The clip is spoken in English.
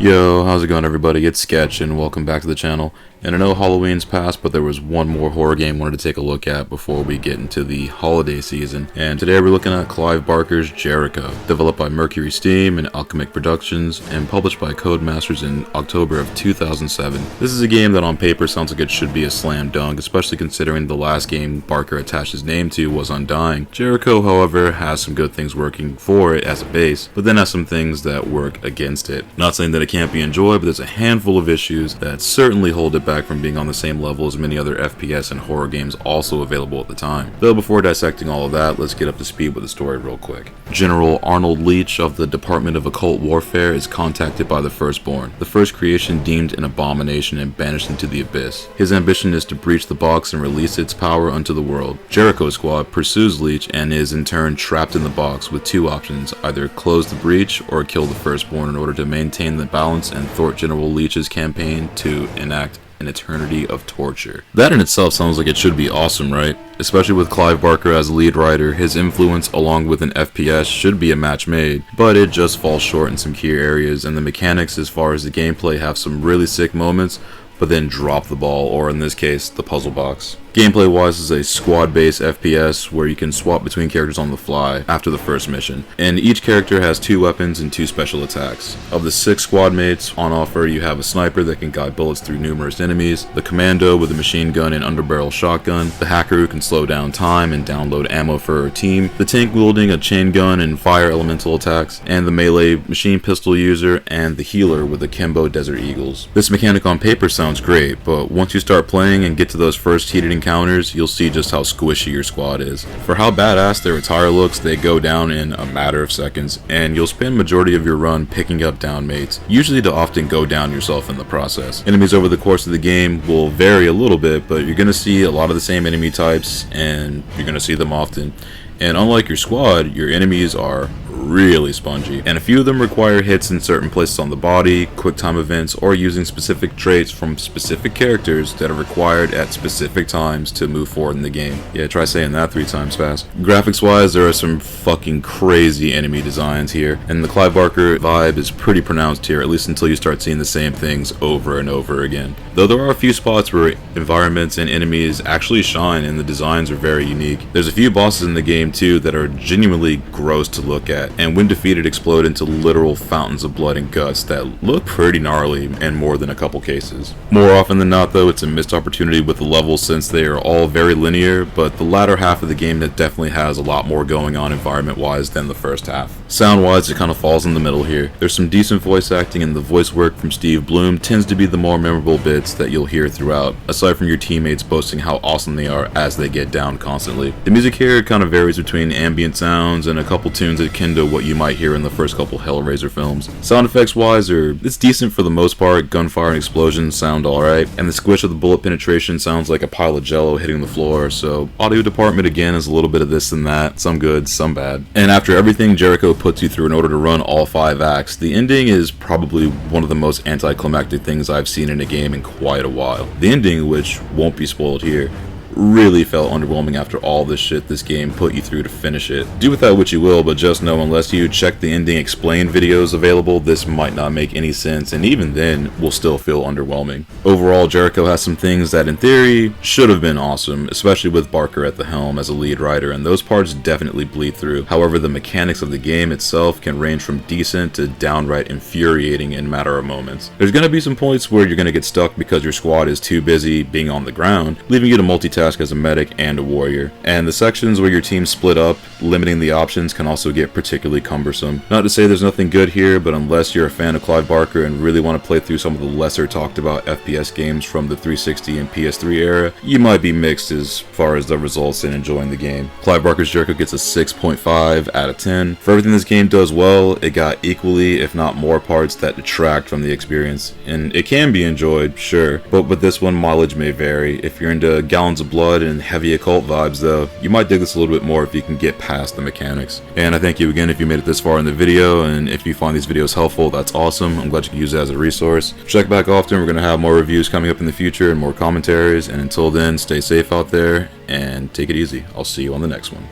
Yo, how's it going everybody? It's Sketch and welcome back to the channel. And I know Halloween's passed, but there was one more horror game I wanted to take a look at before we get into the holiday season. And today we're looking at Clive Barker's Jericho, developed by Mercury Steam and Alchemic Productions, and published by Codemasters in October of 2007. This is a game that on paper sounds like it should be a slam dunk, especially considering the last game Barker attached his name to was Undying. Jericho, however, has some good things working for it as a base, but then has some things that work against it. Not saying that it can't be enjoyed, but there's a handful of issues that certainly hold it back from being on the same level as many other FPS and horror games also available at the time. Though before dissecting all of that, let's get up to speed with the story real quick. General Arnold Leach of the Department of Occult Warfare is contacted by the Firstborn, the first creation deemed an abomination and banished into the abyss. His ambition is to breach the box and release its power unto the world. Jericho Squad pursues Leach and is in turn trapped in the box with two options: either close the breach or kill the Firstborn in order to maintain the balance and thwart General Leach's campaign to enact an eternity of torture. That in itself sounds like it should be awesome, right? Especially with Clive Barker as lead writer, his influence along with an FPS should be a match made, but it just falls short in some key areas, and the mechanics as far as the gameplay have some really sick moments, but then drop the ball, or in this case, the puzzle box. Gameplay wise is a squad based FPS where you can swap between characters on the fly after the first mission, and each character has two weapons and two special attacks. Of the 6 squad mates on offer, you have a sniper that can guide bullets through numerous enemies, the commando with a machine gun and underbarrel shotgun, the hacker who can slow down time and download ammo for her team, the tank wielding a chain gun and fire elemental attacks, and the melee machine pistol user, and the healer with akimbo Desert Eagles. This mechanic on paper sounds great, but once you start playing and get to those first heated encounters, you'll see just how squishy your squad is. For how badass their attire looks, they go down in a matter of seconds, and you'll spend majority of your run picking up down mates, usually to often go down yourself in the process. Enemies over the course of the game will vary a little bit, but you're going to see a lot of the same enemy types, and you're going to see them often. And unlike your squad, your enemies are really spongy, and a few of them require hits in certain places on the body, quick time events, or using specific traits from specific characters that are required at specific times to move forward in the game. Yeah, try saying that 3 times fast. Graphics wise, there are some fucking crazy enemy designs here, and the Clive Barker vibe is pretty pronounced here, at least until you start seeing the same things over and over again. Though there are a few spots where environments and enemies actually shine and the designs are very unique. There's a few bosses in the game too that are genuinely gross to look at, and when defeated explode into literal fountains of blood and guts that look pretty gnarly in more than a couple cases. More often than not though, it's a missed opportunity with the levels since they are all very linear, but the latter half of the game that definitely has a lot more going on environment wise than the first half. Sound wise, it kind of falls in the middle here. There's some decent voice acting, and the voice work from Steve Bloom tends to be the more memorable bits that you'll hear throughout, aside from your teammates boasting how awesome they are as they get down constantly. The music here kind of varies between ambient sounds and a couple tunes akin to what you might hear in the first couple Hellraiser films. Sound effects wise, it's decent for the most part. Gunfire and explosions sound alright, and the squish of the bullet penetration sounds like a pile of jello hitting the floor, so audio department again is a little bit of this and that, some good, some bad. And after everything Jericho puts you through in order to run all 5 acts, the ending is probably one of the most anticlimactic things I've seen in a game in quite a while. The ending, which won't be spoiled here, really felt underwhelming after all this shit this game put you through to finish it. Do with that what you will, but just know unless you check the ending explain videos available, this might not make any sense, and even then will still feel underwhelming. Overall, Jericho has some things that in theory should have been awesome, especially with Barker at the helm as a lead writer, and those parts definitely bleed through. However, the mechanics of the game itself can range from decent to downright infuriating in a matter of moments. There's going to be some points where you're going to get stuck because your squad is too busy being on the ground, leaving you to multitask as a medic and a warrior, and the sections where your team split up, limiting the options, can also get particularly cumbersome. Not to say there's nothing good here, but unless you're a fan of Clive Barker and really want to play through some of the lesser talked about FPS games from the 360 and PS3 era, you might be mixed as far as the results in enjoying the game. Clive Barker's Jericho gets a 6.5 out of 10. For everything this game does well, it got equally, if not more, parts that detract from the experience, and it can be enjoyed, sure, but with this one mileage may vary. If you're into gallons of blood and heavy occult vibes though, you might dig this a little bit more if you can get past the mechanics. And I thank you again if you made it this far in the video, and if you find these videos helpful, that's awesome. I'm glad you can use it as a resource. Check back often, we're going to have more reviews coming up in the future and more commentaries, and until then, stay safe out there and take it easy. I'll see you on the next one.